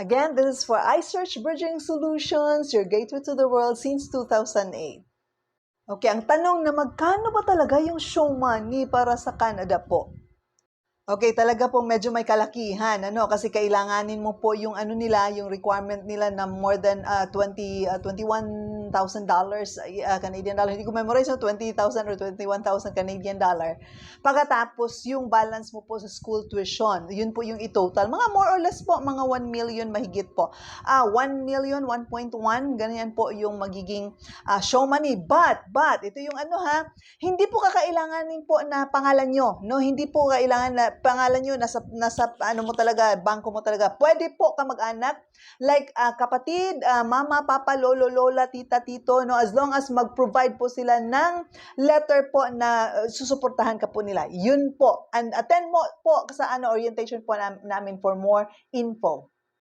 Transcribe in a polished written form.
Again, this is for iSearch Bridging Solutions, your gateway to the world since 2008. Okay, ang tanong na magkano ba talaga yung show money para sa Canada po? Okay, talaga pong medyo may kalakihan, kasi kailanganin mo po yung nila, yung requirement nila na more than $21,000 Canadian dollar. Hindi ko memorize, 20,000 or 21,000 Canadian dollar. Pagkatapos yung balance mo po sa school tuition, yun po yung i-total. Mga more or less po, mga 1 million mahigit po. 1 million, 1.1, ganyan po yung magiging show money. But, ito yung hindi po kakailanganin po na pangalan nyo, no? Hindi po kailangan na pangalan nyo nasa mo talaga, bangko mo talaga. Pwede po kamag-anak, like kapatid, mama, papa, lolo, lola, tita, tito, no? As long as mag-provide po sila ng letter po na susuportahan ka po nila. Yun po. And attend mo po sa orientation po namin for more info.